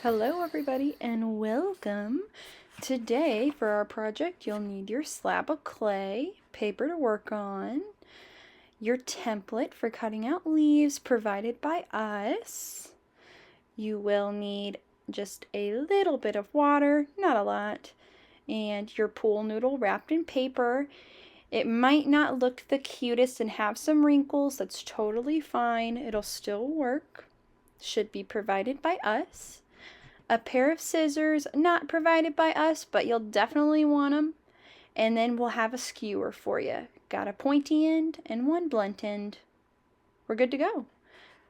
Hello everybody and welcome. Today for our project you'll need your slab of clay, paper to work on, your template for cutting out leaves provided by us. You will need just a little bit of water, not a lot, and your pool noodle wrapped in paper. It might not look the cutest and have some wrinkles, that's totally fine, it'll still work. Should be provided by us. A pair of scissors, not provided by us, but you'll definitely want them. And then we'll have a skewer for you. Got a pointy end and one blunt end. We're good to go.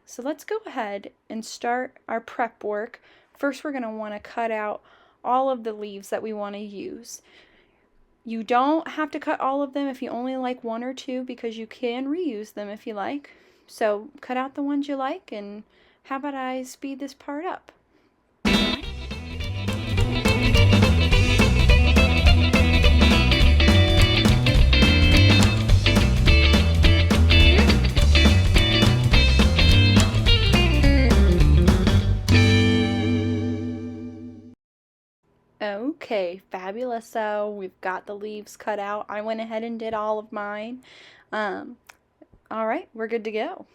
So let's go ahead and start our prep work. First, we're going to want to cut out all of the leaves that we want to use. You don't have to cut all of them if you only like one or two, because you can reuse them if you like. So cut out the ones you like, and how about I speed this part up? Okay, fabulous. So we've got the leaves cut out. I went ahead and did all of mine. All right, we're good to go.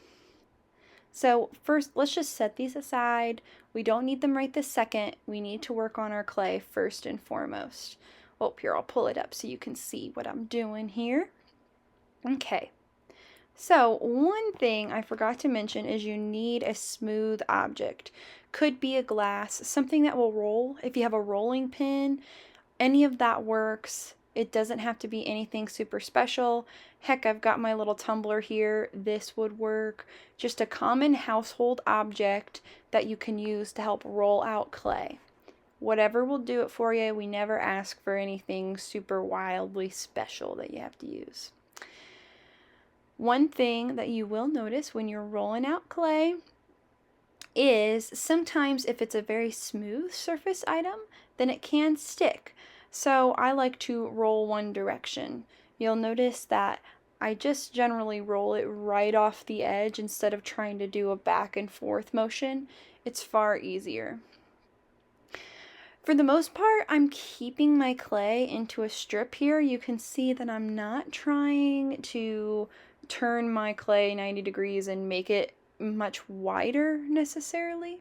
So first, let's just set these aside. We don't need them right this second. We need to work on our clay first and foremost. Oh, here, I'll pull it up so you can see what I'm doing here. Okay. So one thing I forgot to mention is you need a smooth object. Could be a glass, something that will roll. If you have a rolling pin, any of that works. It doesn't have to be anything super special. Heck, I've got my little tumbler here. This would work. Just a common household object that you can use to help roll out clay. Whatever will do it for you. We never ask for anything super wildly special that you have to use. One thing that you will notice when you're rolling out clay is sometimes if it's a very smooth surface item, then it can stick. So I like to roll one direction. You'll notice that I just generally roll it right off the edge instead of trying to do a back and forth motion. It's far easier. For the most part, I'm keeping my clay into a strip here. You can see that I'm not trying to turn my clay 90 degrees and make it much wider necessarily.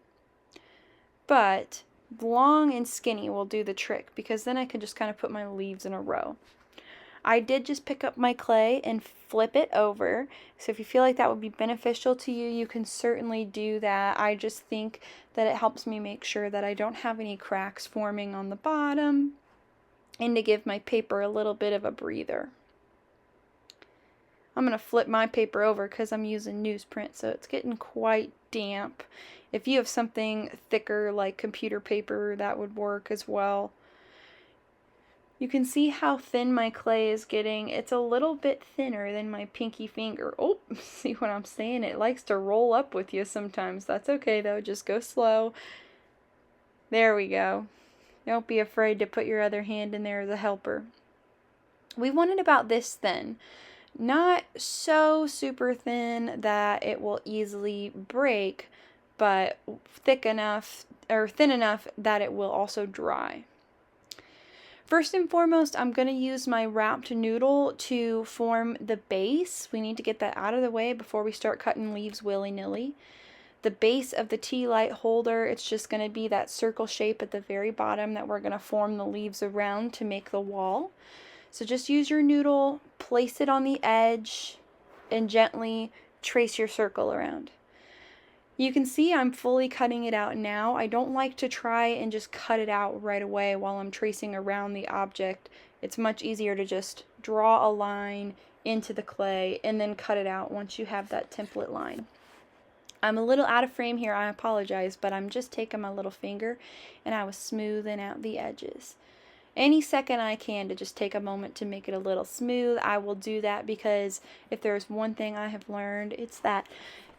But long and skinny will do the trick, because then I can just kind of put my leaves in a row. I did just pick up my clay and flip it over, so if you feel like that would be beneficial to you, you can certainly do that. I just think that it helps me make sure that I don't have any cracks forming on the bottom, and to give my paper a little bit of a breather. I'm going to flip my paper over because I'm using newsprint, so it's getting quite damp. If you have something thicker like computer paper, that would work as well. You can see how thin my clay is getting. It's a little bit thinner than my pinky finger. Oh, see what I'm saying? It likes to roll up with you sometimes. That's okay though, just go slow. There we go. Don't be afraid to put your other hand in there as a helper. We want it about this thin. Not so super thin that it will easily break, but thick enough or thin enough that it will also dry. First and foremost, I'm going to use my wrapped noodle to form the base. We need to get that out of the way before we start cutting leaves willy-nilly. The base of the tea light holder, it's just going to be that circle shape at the very bottom that we're going to form the leaves around to make the wall. So just use your noodle, place it on the edge, and gently trace your circle around. You can see I'm fully cutting it out now. I don't like to try and just cut it out right away while I'm tracing around the object. It's much easier to just draw a line into the clay and then cut it out once you have that template line. I'm a little out of frame here, I apologize, but I'm just taking my little finger and I was smoothing out the edges. Any second I can to just take a moment to make it a little smooth, I will do that, because if there's one thing I have learned, it's that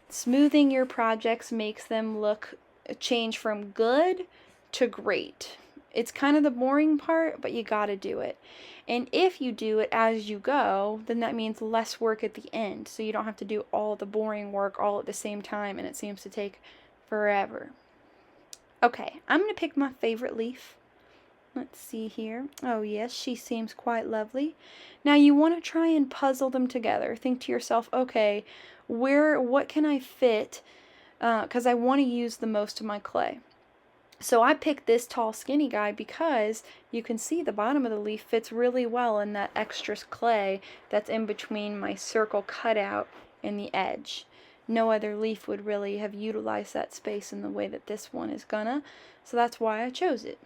smoothing your projects makes them change from good to great. It's kind of the boring part, but you gotta do it. And if you do it as you go, then that means less work at the end, so you don't have to do all the boring work all at the same time and it seems to take forever. Okay, I'm going to pick my favorite leaf. Let's see here. Oh yes, she seems quite lovely. Now you want to try and puzzle them together. Think to yourself, okay, what can I fit? Because I want to use the most of my clay. So I picked this tall skinny guy because you can see the bottom of the leaf fits really well in that extra clay that's in between my circle cutout and the edge. No other leaf would really have utilized that space in the way that this one is gonna, so that's why I chose it.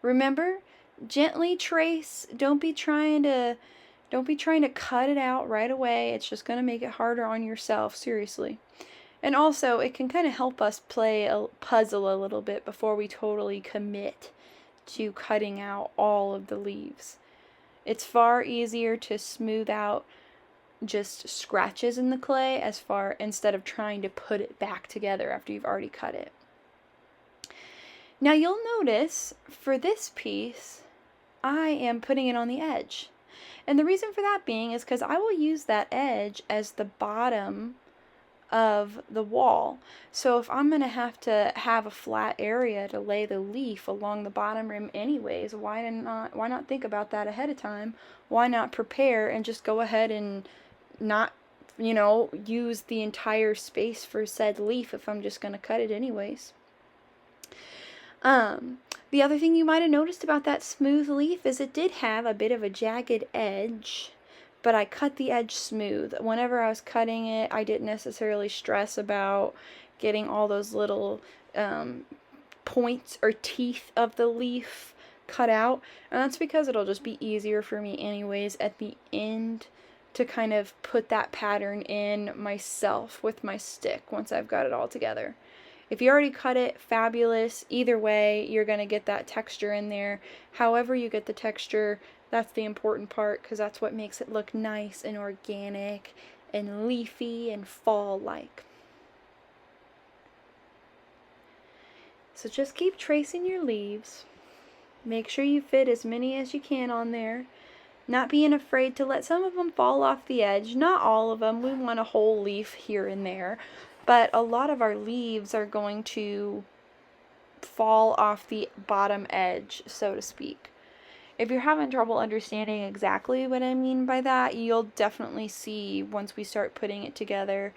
Remember, gently trace. Don't be trying to cut it out right away. It's just going to make it harder on yourself, seriously. And also, it can kind of help us play a puzzle a little bit before we totally commit to cutting out all of the leaves. It's far easier to smooth out just scratches in the clay instead of trying to put it back together after you've already cut it. Now you'll notice for this piece, I am putting it on the edge. And the reason for that being is because I will use that edge as the bottom of the wall. So if I'm going to have a flat area to lay the leaf along the bottom rim anyways, why not think about that ahead of time? Why not prepare and just go ahead and not, use the entire space for said leaf if I'm just going to cut it anyways? The other thing you might have noticed about that smooth leaf is it did have a bit of a jagged edge, but I cut the edge smooth. Whenever I was cutting it, I didn't necessarily stress about getting all those little points or teeth of the leaf cut out, and that's because it'll just be easier for me anyways at the end to kind of put that pattern in myself with my stick once I've got it all together. If you already cut it, fabulous. Either way, you're going to get that texture in there. However you get the texture, that's the important part because that's what makes it look nice and organic and leafy and fall-like. So just keep tracing your leaves. Make sure you fit as many as you can on there. Not being afraid to let some of them fall off the edge. Not all of them. We want a whole leaf here and there. But a lot of our leaves are going to fall off the bottom edge, so to speak. If you're having trouble understanding exactly what I mean by that, you'll definitely see once we start putting it together.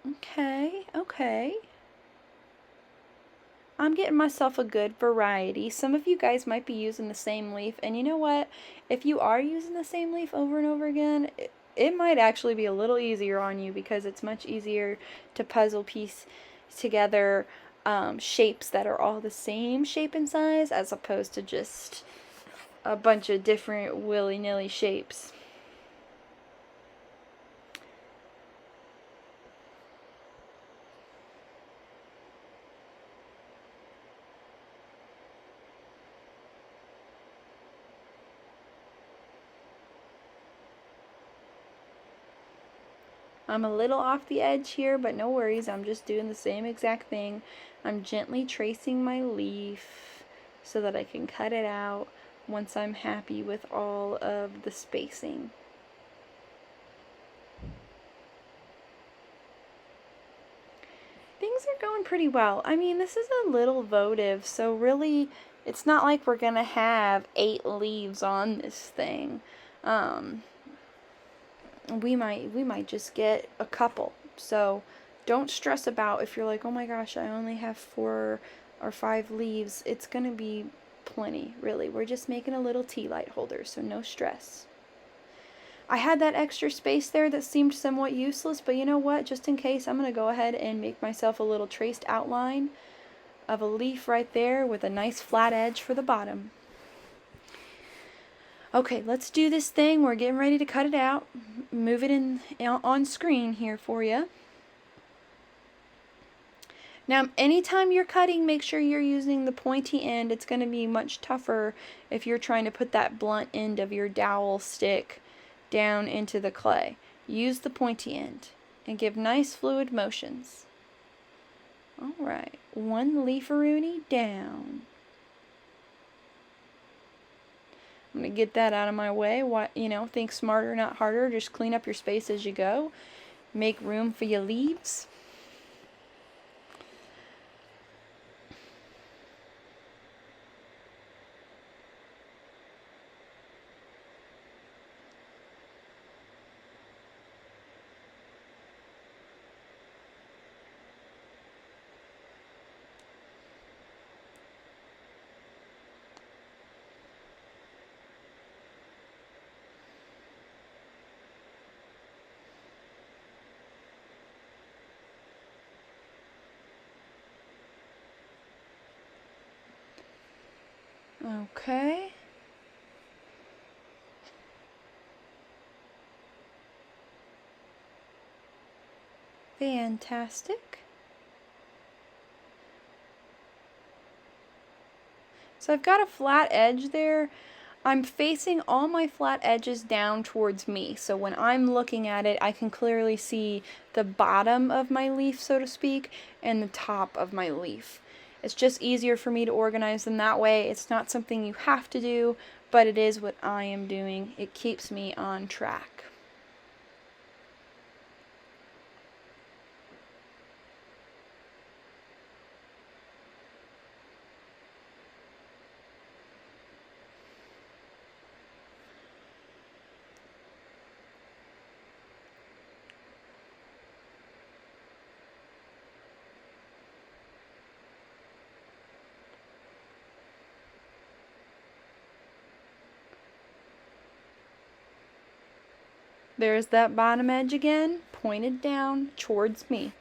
Okay. I'm getting myself a good variety. Some of you guys might be using the same leaf, and you know what? If you are using the same leaf over and over again, it might actually be a little easier on you because it's much easier to puzzle piece together shapes that are all the same shape and size as opposed to just a bunch of different willy-nilly shapes. I'm a little off the edge here, but no worries. I'm just doing the same exact thing. I'm gently tracing my leaf so that I can cut it out once I'm happy with all of the spacing. Things are going pretty well. I mean, this is a little votive, so really it's not like we're gonna have 8 leaves on this thing. We might just get a couple. So don't stress about if you're like, oh my gosh, I only have 4 or 5 leaves. It's gonna be plenty, really. We're just making a little tea light holder, so no stress. I had that extra space there that seemed somewhat useless, but you know what? Just in case, I'm gonna go ahead and make myself a little traced outline of a leaf right there with a nice flat edge for the bottom. Okay, let's do this thing. We're getting ready to cut it out. Move it in on screen here for you. Now, anytime you're cutting, make sure you're using the pointy end. It's going to be much tougher if you're trying to put that blunt end of your dowel stick down into the clay. Use the pointy end and give nice fluid motions. Alright, 1 leafaroonie down. I'm going to get that out of my way. Think smarter, not harder. Just clean up your space as you go. Make room for your leaves. Okay. Fantastic. So I've got a flat edge there. I'm facing all my flat edges down towards me. So when I'm looking at it, I can clearly see the bottom of my leaf, so to speak, and the top of my leaf. It's just easier for me to organize them that way. It's not something you have to do, but it is what I am doing. It keeps me on track. There's that bottom edge again, pointed down towards me.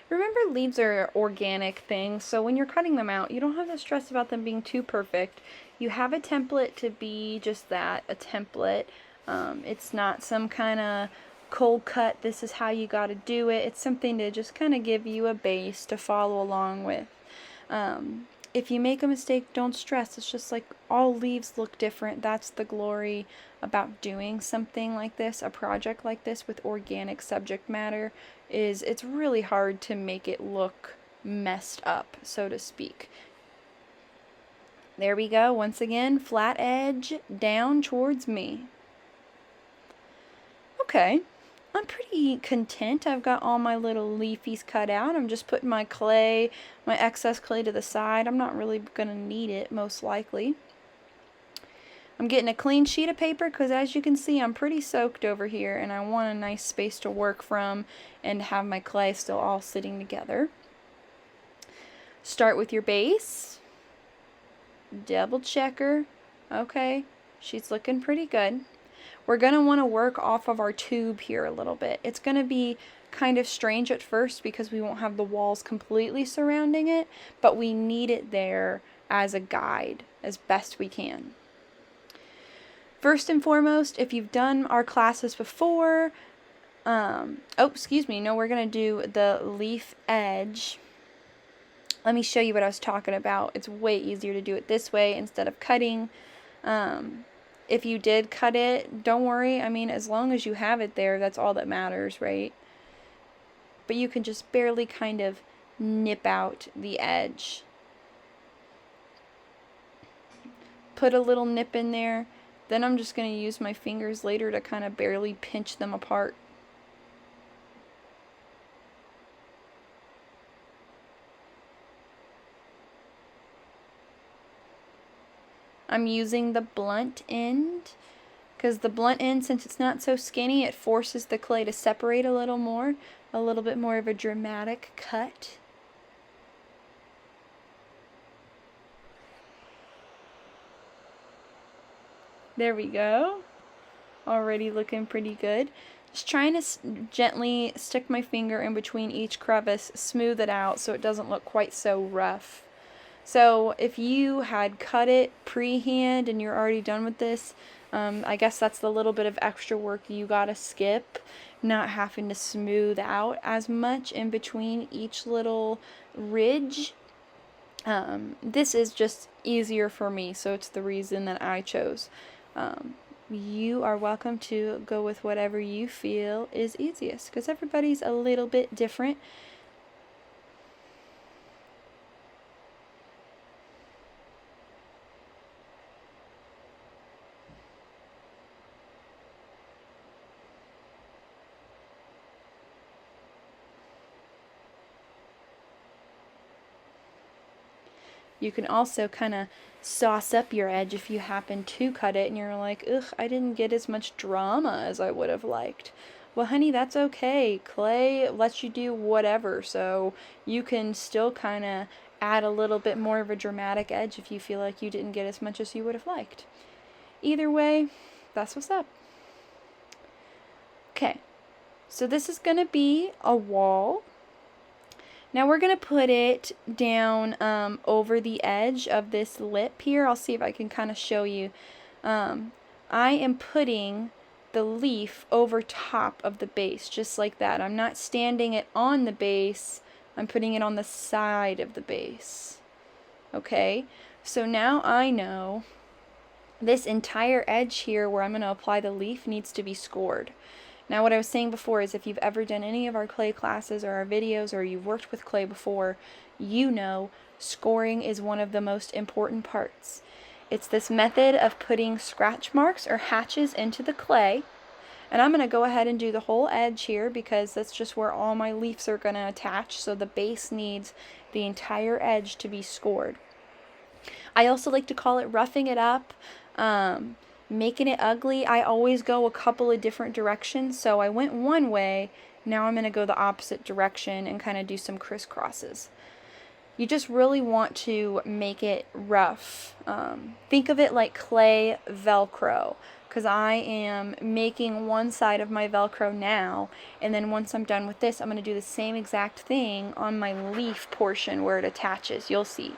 Remember, leaves are organic things, so when you're cutting them out, you don't have to stress about them being too perfect. You have a template to be just that, a template. It's not some kind of cold cut, this is how you got to do it. It's something to just kind of give you a base to follow along with. If you make a mistake, don't stress. It's just like all leaves look different. That's the glory about doing something like this, a project like this with organic subject matter, is it's really hard to make it look messed up, so to speak. There we go. Once again, flat edge down towards me. Okay. I'm pretty content. I've got all my little leafies cut out. I'm just putting my clay, my excess clay to the side. I'm not really going to need it, most likely. I'm getting a clean sheet of paper because, as you can see, I'm pretty soaked over here, and I want a nice space to work from and have my clay still all sitting together. Start with your base. Double checker. Okay, she's looking pretty good. We're going to want to work off of our tube here a little bit. It's going to be kind of strange at first because we won't have the walls completely surrounding it, but we need it there as a guide as best we can. First and foremost, if you've done our classes before, we're going to do the leaf edge. Let me show you what I was talking about. It's way easier to do it this way instead of cutting. If you did cut it, don't worry. I mean, as long as you have it there, that's all that matters, right? But you can just barely kind of nip out the edge. Put a little nip in there. Then I'm just going to use my fingers later to kind of barely pinch them apart. I'm using the blunt end because the blunt end, since it's not so skinny, it forces the clay to separate a little bit more of a dramatic cut. There we go. Already looking pretty good. Just trying to gently stick my finger in between each crevice, smooth it out so it doesn't look quite so rough. So if you had cut it pre-hand and you're already done with this, I guess that's the little bit of extra work you gotta skip, not having to smooth out as much in between each little ridge. This is just easier for me, so it's the reason that I chose. You are welcome to go with whatever you feel is easiest, because everybody's a little bit different. You can also kind of sauce up your edge if you happen to cut it and you're like, ugh, I didn't get as much drama as I would have liked. Well, honey, that's okay. Clay lets you do whatever, so you can still kind of add a little bit more of a dramatic edge if you feel like you didn't get as much as you would have liked. Either way, that's what's up. Okay, so this is going to be a wall. Now we're going to put it down over the edge of this lip here. I'll see if I can kind of show you. I am putting the leaf over top of the base, just like that. I'm not standing it on the base. I'm putting it on the side of the base. Okay, so now I know this entire edge here where I'm going to apply the leaf needs to be scored. Now what I was saying before is if you've ever done any of our clay classes or our videos or you've worked with clay before, you know scoring is one of the most important parts. It's this method of putting scratch marks or hatches into the clay. And I'm going to go ahead and do the whole edge here because that's just where all my leaves are going to attach. So the base needs the entire edge to be scored. I also like to call it roughing it up. Making it ugly, I always go a couple of different directions. So I went one way, now I'm going to go the opposite direction and kind of do some crisscrosses. You just really want to make it rough. Think of it like clay Velcro, because I am making one side of my Velcro now, and then once I'm done with this, I'm going to do the same exact thing on my leaf portion where it attaches. You'll see.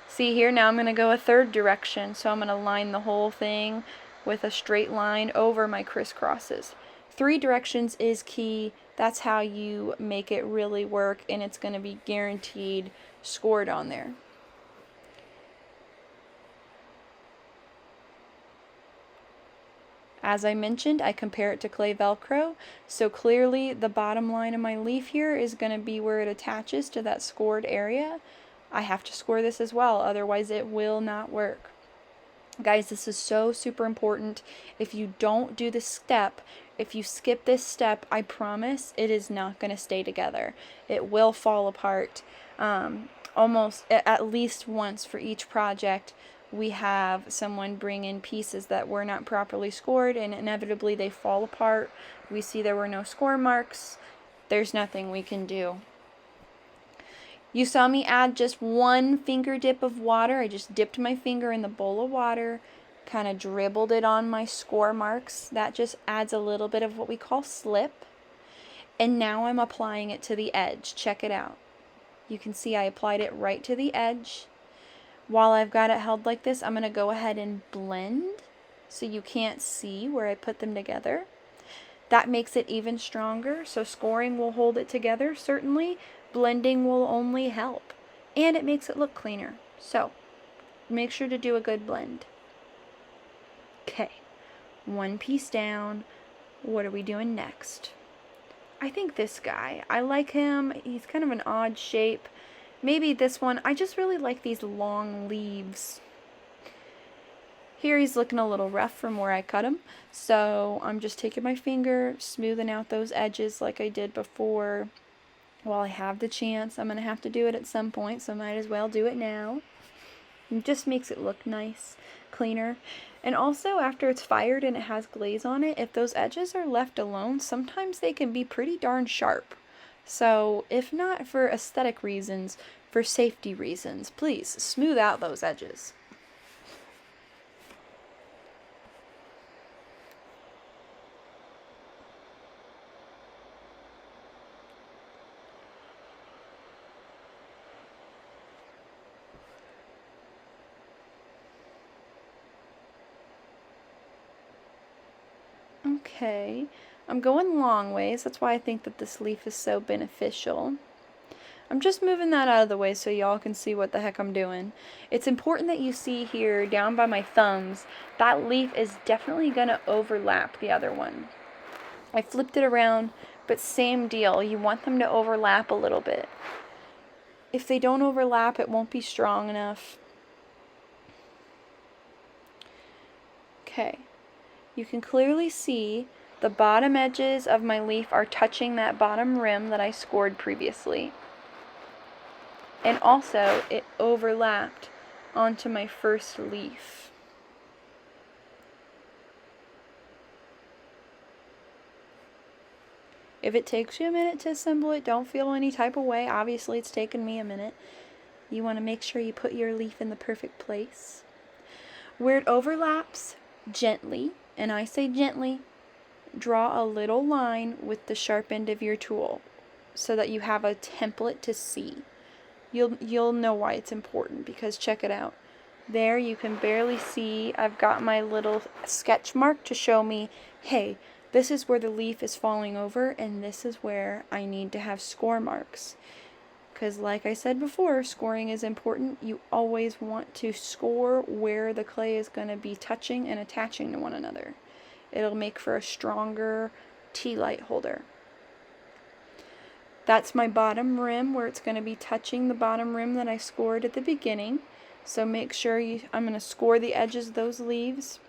See here, now I'm going to go a third direction, so I'm going to line the whole thing with a straight line over my crisscrosses. 3 directions is key. That's how you make it really work, and it's going to be guaranteed scored on there. As I mentioned, I compare it to clay Velcro, so clearly the bottom line of my leaf here is going to be where it attaches to that scored area. I have to score this as well, otherwise it will not work. Guys, this is so super important. If you don't do this step, if you skip this step, I promise it is not going to stay together. It will fall apart. Almost at least once for each project, we have someone bring in pieces that were not properly scored, and inevitably they fall apart. We see there were no score marks. There's nothing we can do. You saw me add just 1 finger dip of water. I just dipped my finger in the bowl of water, kind of dribbled it on my score marks. That just adds a little bit of what we call slip. And now I'm applying it to the edge. Check it out. You can see I applied it right to the edge. While I've got it held like this, I'm going to go ahead and blend so you can't see where I put them together. That makes it even stronger, so scoring will hold it together, certainly. Blending will only help, and it makes it look cleaner. So, make sure to do a good blend. Okay, 1 piece down. What are we doing next? I think this guy. I like him. He's kind of an odd shape. Maybe this one. I just really like these long leaves. Here he's looking a little rough from where I cut him, so I'm just taking my finger, smoothing out those edges like I did before. While I have the chance, I'm going to have to do it at some point, so I might as well do it now. It just makes it look nice, cleaner. And also, after it's fired and it has glaze on it, if those edges are left alone, sometimes they can be pretty darn sharp. So, if not for aesthetic reasons, for safety reasons, please smooth out those edges. Okay, I'm going long ways. That's why I think that this leaf is so beneficial. I'm just moving that out of the way so y'all can see what the heck I'm doing. It's important that you see here down by my thumbs, that leaf is definitely going to overlap the other one. I flipped it around, but same deal. You want them to overlap a little bit. If they don't overlap, it won't be strong enough. Okay. You can clearly see the bottom edges of my leaf are touching that bottom rim that I scored previously. And also, it overlapped onto my first leaf. If it takes you a minute to assemble it, don't feel any type of way. Obviously, it's taken me a minute. You want to make sure you put your leaf in the perfect place. Where it overlaps, gently, and I say gently, draw a little line with the sharp end of your tool so that you have a template to see. You'll know why it's important, because check it out. There you can barely see, I've got my little sketch mark to show me, hey, this is where the leaf is falling over, and this is where I need to have score marks. Because like I said before, scoring is important. You always want to score where the clay is going to be touching and attaching to one another. It'll make for a stronger tea light holder. That's my bottom rim where it's going to be touching the bottom rim that I scored at the beginning. So make sure I'm going to score the edges of those leaves.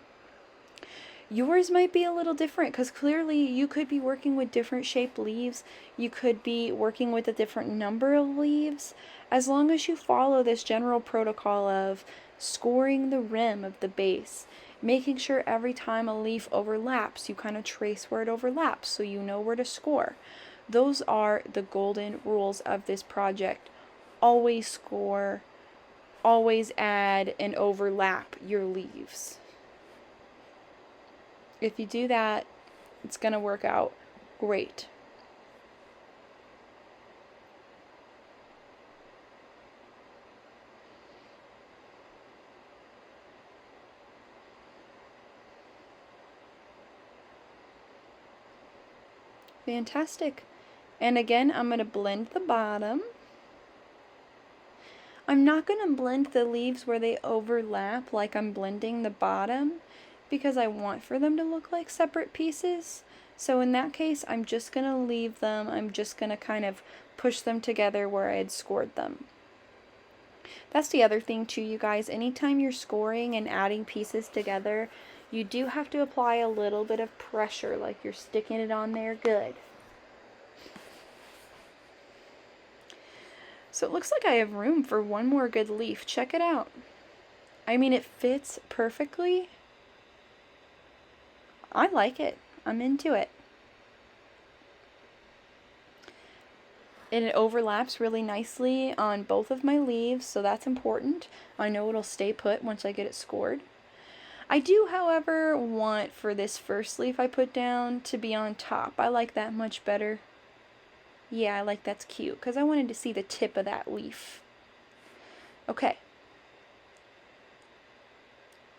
Yours might be a little different because clearly you could be working with different shaped leaves. You could be working with a different number of leaves. As long as you follow this general protocol of scoring the rim of the base, making sure every time a leaf overlaps, you kind of trace where it overlaps so you know where to score. Those are the golden rules of this project. Always score, always add and overlap your leaves. If you do that, it's going to work out great. Fantastic. And again, I'm going to blend the bottom. I'm not going to blend the leaves where they overlap like I'm blending the bottom, because I want for them to look like separate pieces. So in that case, I'm just going to leave them. I'm just going to kind of push them together where I had scored them. That's the other thing too, you guys. Anytime you're scoring and adding pieces together, you do have to apply a little bit of pressure, like you're sticking it on there good. So it looks like I have room for one more good leaf. Check it out. I mean, it fits perfectly. I like it. I'm into it. And it overlaps really nicely on both of my leaves, so that's important. I know it'll stay put once I get it scored. I do, however, want for this first leaf I put down to be on top. I like that much better. Yeah, I like that's cute, because I wanted to see the tip of that leaf. Okay.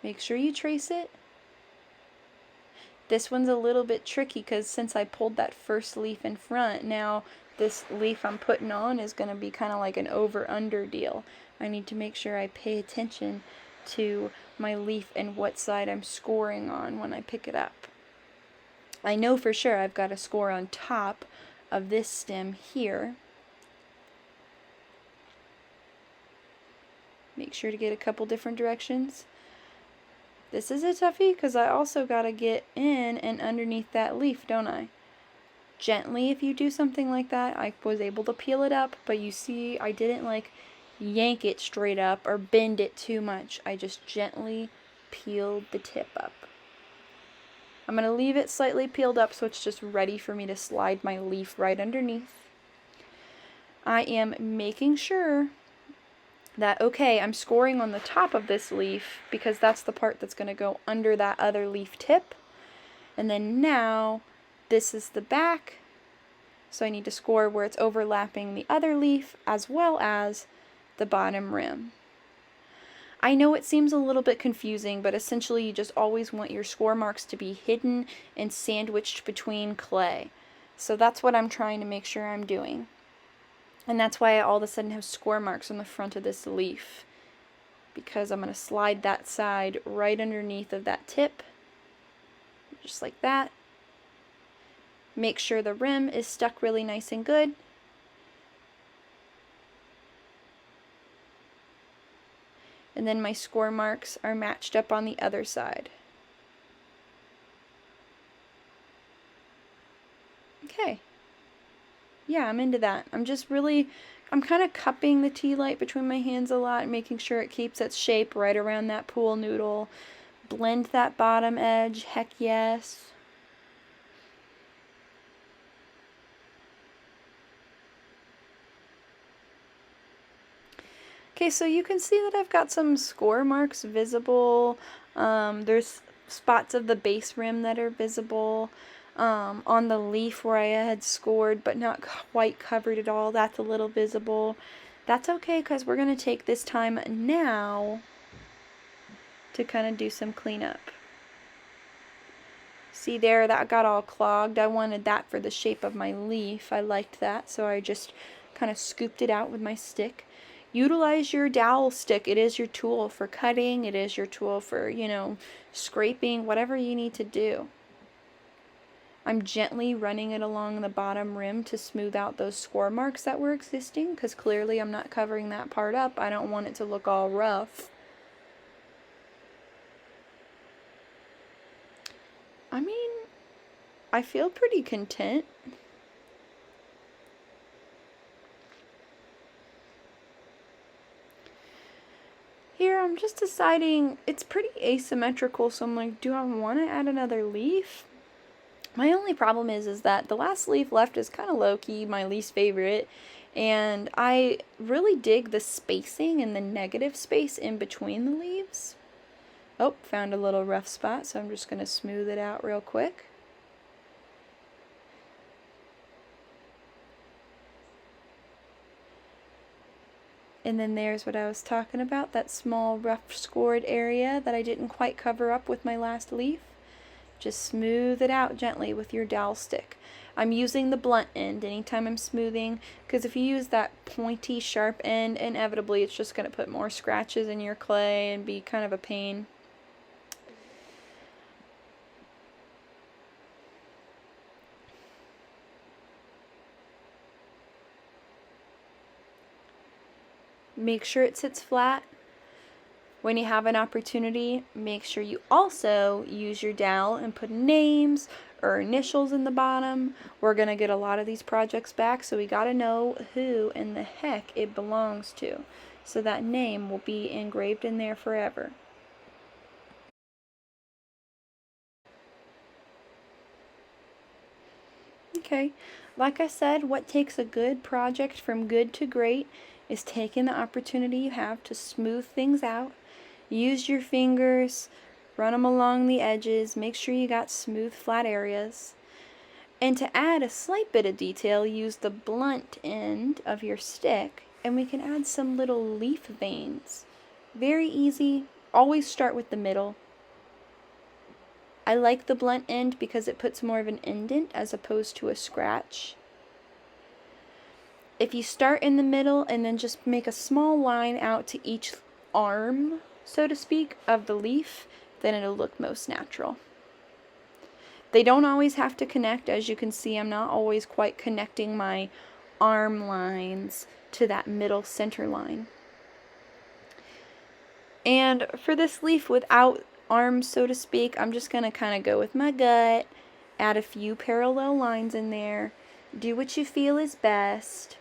Make sure you trace it. This one's a little bit tricky because since I pulled that first leaf in front, now this leaf I'm putting on is going to be kind of like an over-under deal. I need to make sure I pay attention to my leaf and what side I'm scoring on when I pick it up. I know for sure I've got to score on top of this stem here. Make sure to get a couple different directions. This is a toughie because I also got to get in and underneath that leaf, don't I? Gently, if you do something like that, I was able to peel it up, but you see I didn't like yank it straight up or bend it too much. I just gently peeled the tip up. I'm going to leave it slightly peeled up so it's just ready for me to slide my leaf right underneath. I am making sure that, okay, I'm scoring on the top of this leaf because that's the part that's going to go under that other leaf tip. And then now, this is the back, so I need to score where it's overlapping the other leaf as well as the bottom rim. I know it seems a little bit confusing, but essentially you just always want your score marks to be hidden and sandwiched between clay. So that's what I'm trying to make sure I'm doing. And that's why I all of a sudden have score marks on the front of this leaf, because I'm going to slide that side right underneath of that tip, just like that. Make sure the rim is stuck really nice and good. And then my score marks are matched up on the other side. Okay. Yeah, I'm into that. I'm kind of cupping the tea light between my hands a lot, making sure it keeps its shape right around that pool noodle. Blend that bottom edge, heck yes. Okay, so you can see that I've got some score marks visible. There's spots of the base rim that are visible. On the leaf where I had scored but not quite covered at all, that's a little visible. That's okay, because we're going to take this time now to kind of do some cleanup. See there, that got all clogged. I wanted that for the shape of my leaf. I liked that, so I just kind of scooped it out with my stick. Utilize your dowel stick. It is your tool for cutting. It is your tool for, scraping, whatever you need to do. I'm gently running it along the bottom rim to smooth out those score marks that were existing, because clearly I'm not covering that part up. I don't want it to look all rough. I mean, I feel pretty content. Here, I'm just deciding, it's pretty asymmetrical, so I'm like, do I want to add another leaf? My only problem is that the last leaf left is kind of low-key, my least favorite, and I really dig the spacing and the negative space in between the leaves. Oh, found a little rough spot, so I'm just going to smooth it out real quick. And then there's what I was talking about, that small rough scored area that I didn't quite cover up with my last leaf. Just smooth it out gently with your dowel stick. I'm using the blunt end anytime I'm smoothing, because if you use that pointy, sharp end, inevitably it's just going to put more scratches in your clay and be kind of a pain. Make sure it sits flat. When you have an opportunity, make sure you also use your dowel and put names or initials in the bottom. We're going to get a lot of these projects back, so we got to know who in the heck it belongs to. So that name will be engraved in there forever. Okay, like I said, what takes a good project from good to great is taking the opportunity you have to smooth things out. Use your fingers, run them along the edges, make sure you got smooth, flat areas. And to add a slight bit of detail, use the blunt end of your stick, and we can add some little leaf veins. Very easy. Always start with the middle. I like the blunt end because it puts more of an indent as opposed to a scratch. If you start in the middle and then just make a small line out to each arm, so to speak, of the leaf, then it'll look most natural. They don't always have to connect. As you can see, I'm not always quite connecting my arm lines to that middle center line. And for this leaf without arms, so to speak, I'm just going to kind of go with my gut, add a few parallel lines in there, do what you feel is best.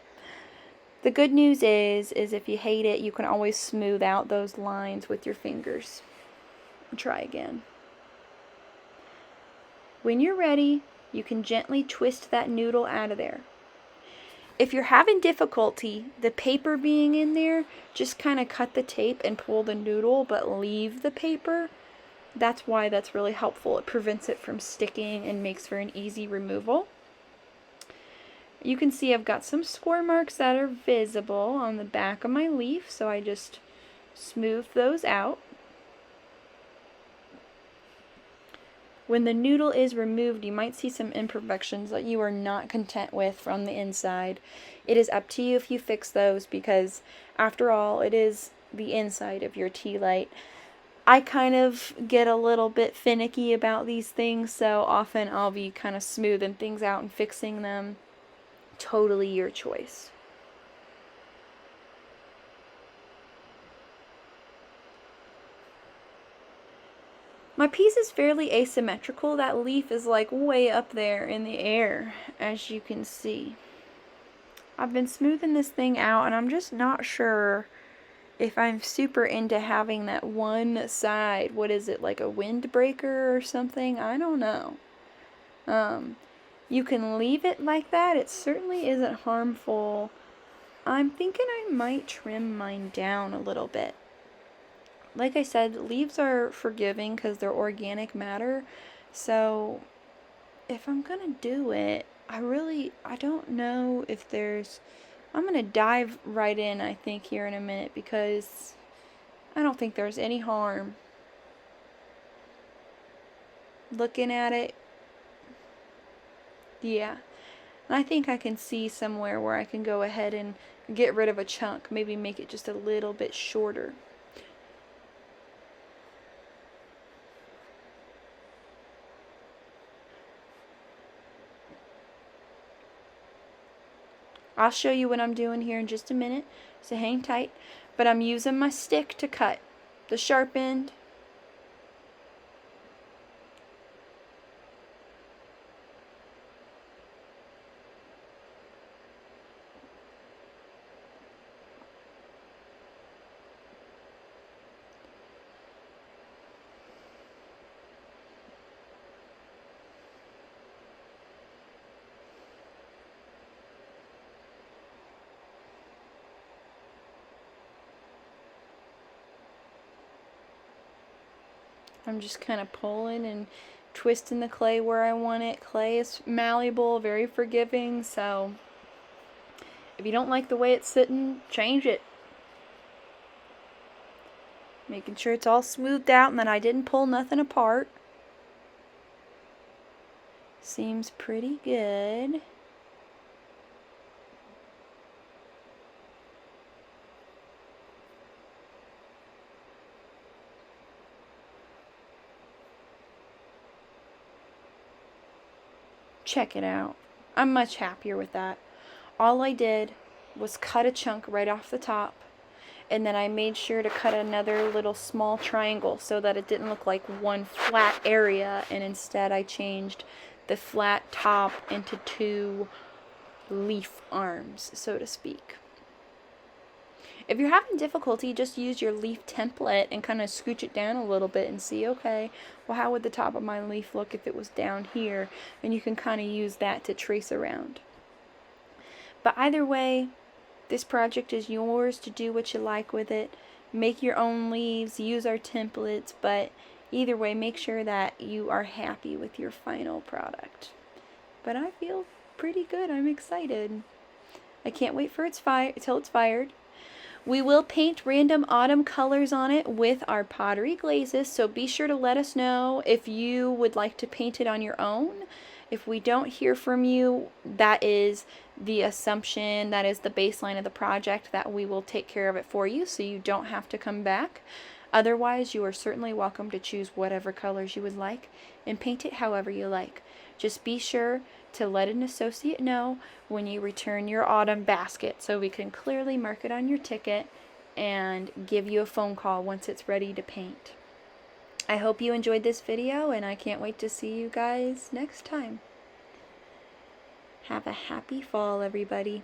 The good news is if you hate it, you can always smooth out those lines with your fingers. Try again. When you're ready, you can gently twist that noodle out of there. If you're having difficulty, the paper being in there, just kind of cut the tape and pull the noodle, but leave the paper. That's why that's really helpful. It prevents it from sticking and makes for an easy removal. You can see I've got some score marks that are visible on the back of my leaf, so I just smooth those out. When the noodle is removed, you might see some imperfections that you are not content with from the inside. It is up to you if you fix those, because after all, it is the inside of your tea light. I kind of get a little bit finicky about these things, so often I'll be kind of smoothing things out and fixing them. Totally your choice. My piece is fairly asymmetrical. That leaf is like way up there in the air, as you can see. I've been smoothing this thing out, and I'm just not sure if I'm super into having that one side. What is it, like a windbreaker or something? I don't know. You can leave it like that. It certainly isn't harmful I'm thinking I might trim mine down a little bit. Like I said, leaves are forgiving because they're organic matter. So if I'm gonna do it, I don't know if there's, I'm gonna dive right in, I think, here in a minute, because I don't think there's any harm looking at it. Yeah. And I think I can see somewhere where I can go ahead and get rid of a chunk, maybe make it just a little bit shorter. I'll show you what I'm doing here in just a minute, so hang tight. But I'm using my stick to cut the sharp end. I'm just kind of pulling and twisting the clay where I want it. Clay is malleable, very forgiving, so if you don't like the way it's sitting, change it. Making sure it's all smoothed out and that I didn't pull nothing apart. Seems pretty good. Check it out. I'm much happier with that. All I did was cut a chunk right off the top, and then I made sure to cut another little small triangle so that it didn't look like one flat area, and instead I changed the flat top into two leaf arms, so to speak. If you're having difficulty, just use your leaf template and kind of scooch it down a little bit and see, okay, well, how would the top of my leaf look if it was down here? And you can kind of use that to trace around. But either way, this project is yours to do what you like with it. Make your own leaves, use our templates, but either way, make sure that you are happy with your final product. But I feel pretty good. I'm excited. I can't wait for till it's fired. We will paint random autumn colors on it with our pottery glazes, so be sure to let us know if you would like to paint it on your own. If we don't hear from you, that is the assumption, that is the baseline of the project, that we will take care of it for you, so you don't have to come back. Otherwise, you are certainly welcome to choose whatever colors you would like and paint it however you like. Just be sure to let an associate know when you return your autumn basket so we can clearly mark it on your ticket and give you a phone call once it's ready to paint. I hope you enjoyed this video, and I can't wait to see you guys next time. Have a happy fall, everybody.